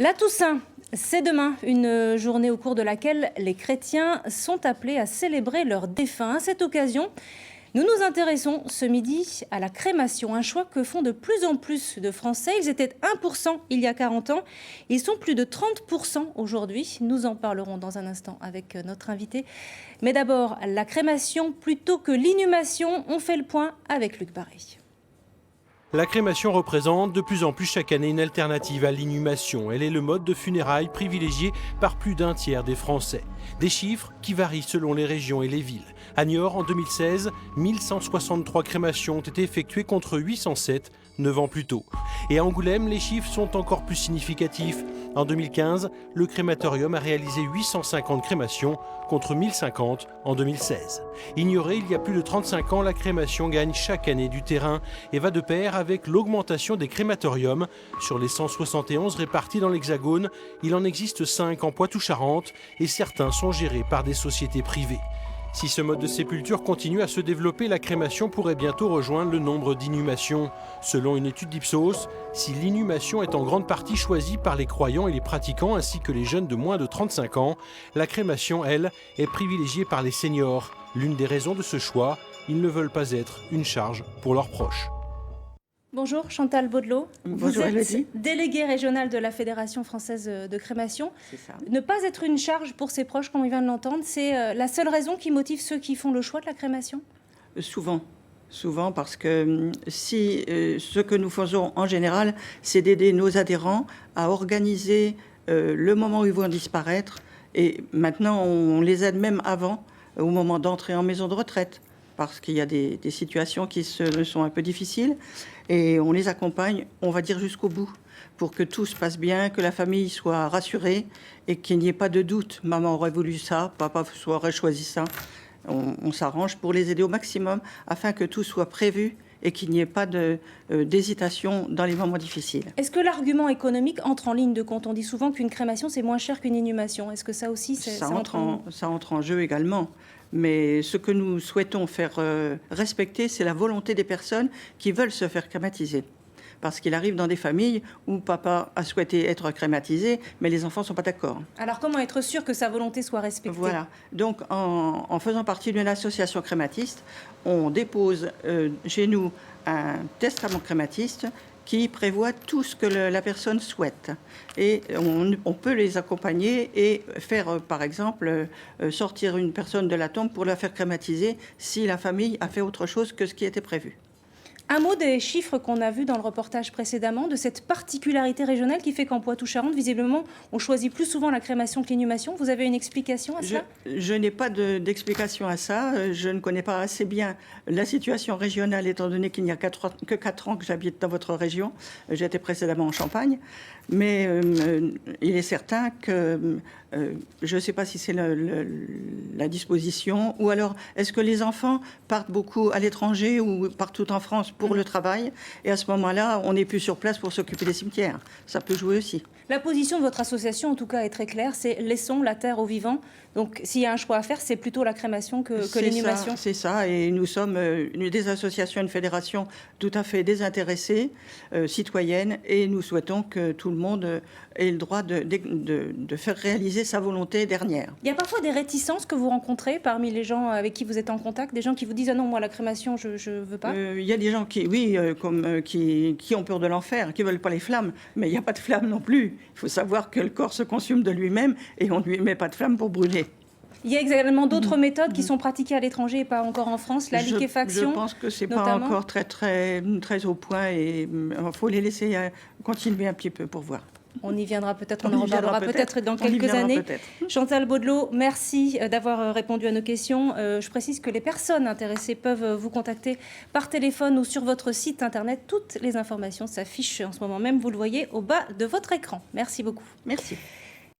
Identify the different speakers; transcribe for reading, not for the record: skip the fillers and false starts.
Speaker 1: La Toussaint, c'est demain, une journée au cours de laquelle les chrétiens sont appelés à célébrer leurs défunts. À cette occasion, nous nous intéressons ce midi à la crémation, un choix que font de plus en plus de Français. Ils étaient 1% il y a 40 ans, ils sont plus de 30% aujourd'hui. Nous en parlerons dans un instant avec notre invité. Mais d'abord, la crémation plutôt que l'inhumation. On fait le point avec Luc Barré.
Speaker 2: La crémation représente de plus en plus chaque année une alternative à l'inhumation. Elle est le mode de funérailles privilégié par plus d'un tiers des Français. Des chiffres qui varient selon les régions et les villes. À Niort, en 2016, 1163 crémations ont été effectuées contre 807 9 ans plus tôt. Et à Angoulême, les chiffres sont encore plus significatifs. En 2015, le crématorium a réalisé 850 crémations contre 1050 en 2016. Ignorée il y a plus de 35 ans, la crémation gagne chaque année du terrain et va de pair avec l'augmentation des crématoriums. Sur les 171 répartis dans l'Hexagone, il en existe 5 en Poitou-Charentes et certains sont gérés par des sociétés privées. Si ce mode de sépulture continue à se développer, la crémation pourrait bientôt rejoindre le nombre d'inhumations. Selon une étude d'Ipsos, si l'inhumation est en grande partie choisie par les croyants et les pratiquants ainsi que les jeunes de moins de 35 ans, la crémation, elle, est privilégiée par les seniors. L'une des raisons de ce choix, ils ne veulent pas être une charge pour leurs proches.
Speaker 1: Bonjour Chantal Baudelot.
Speaker 3: Bonjour,
Speaker 1: vous êtes
Speaker 3: Elodie.
Speaker 1: déléguée régionale de la Fédération française de crémation.
Speaker 3: C'est ça.
Speaker 1: Ne pas être une charge pour ses proches, comme on vient de l'entendre, c'est la seule raison qui motive ceux qui font le choix de la crémation ?
Speaker 3: Souvent parce que si ce que nous faisons en général, c'est d'aider nos adhérents à organiser le moment où ils vont disparaître. Et maintenant, on les aide même avant, au moment d'entrer en maison de retraite, parce qu'il y a des situations qui sont un peu difficiles. Et on les accompagne, on va dire, jusqu'au bout, pour que tout se passe bien, que la famille soit rassurée et qu'il n'y ait pas de doute. Maman aurait voulu ça, papa aurait choisi ça. On s'arrange pour les aider au maximum afin que tout soit prévu et qu'il n'y ait pas d'hésitation dans les moments difficiles.
Speaker 1: Est-ce que l'argument économique entre en ligne de compte ? On dit souvent qu'une crémation, c'est moins cher qu'une inhumation. Est-ce que ça aussi,
Speaker 3: ça entre en jeu également. Mais ce que nous souhaitons faire respecter, c'est la volonté des personnes qui veulent se faire crématiser. Parce qu'il arrive dans des familles où papa a souhaité être crématisé, mais les enfants ne sont pas d'accord.
Speaker 1: Alors comment être sûr que sa volonté soit respectée ?
Speaker 3: Voilà. Donc en faisant partie d'une association crématiste, on dépose chez nous un testament crématiste qui prévoit tout ce que la personne souhaite. Et on peut les accompagner et faire, par exemple, sortir une personne de la tombe pour la faire crématiser si la famille a fait autre chose que ce qui était prévu.
Speaker 1: Un mot des chiffres qu'on a vus dans le reportage précédemment, de cette particularité régionale qui fait qu'en Poitou-Charentes, visiblement, on choisit plus souvent la crémation que l'inhumation. Vous avez une explication à cela ?
Speaker 3: Je n'ai pas d'explication à ça. Je ne connais pas assez bien la situation régionale, étant donné qu'il n'y a que 4 ans que j'habite dans votre région. J'étais précédemment en Champagne. Mais il est certain que je ne sais pas si c'est la disposition, ou alors est-ce que les enfants partent beaucoup à l'étranger ou partout en France pour le travail, et à ce moment-là, on n'est plus sur place pour s'occuper des cimetières. Ça peut jouer aussi.
Speaker 1: La position de votre association, en tout cas, est très claire, c'est laissons la terre aux vivants. Donc, s'il y a un choix à faire, c'est plutôt la crémation que l'inhumation.
Speaker 3: C'est ça, et nous sommes des associations, une fédération tout à fait désintéressée, citoyenne, et nous souhaitons que tout le monde ait le droit de faire réaliser sa volonté dernière.
Speaker 1: Il y a parfois des réticences que vous rencontrez parmi les gens avec qui vous êtes en contact, des gens qui vous disent « Ah non, moi, la crémation, je ne veux pas ».
Speaker 3: Il y a des gens qui ont peur de l'enfer, qui ne veulent pas les flammes, mais il n'y a pas de flammes non plus. Il faut savoir que le corps se consume de lui-même et on ne lui met pas de flamme pour brûler.
Speaker 1: Il y a également d'autres méthodes qui sont pratiquées à l'étranger et pas encore en France, la liquéfaction.
Speaker 3: Je pense que ce n'est pas encore très au point et il faut les laisser continuer un petit peu pour voir.
Speaker 1: On y viendra peut-être, on en reparlera peut-être dans quelques années. Chantal Baudelot, merci d'avoir répondu à nos questions. Je précise que les personnes intéressées peuvent vous contacter par téléphone ou sur votre site internet. Toutes les informations s'affichent en ce moment même, vous le voyez au bas de votre écran. Merci beaucoup.
Speaker 3: Merci.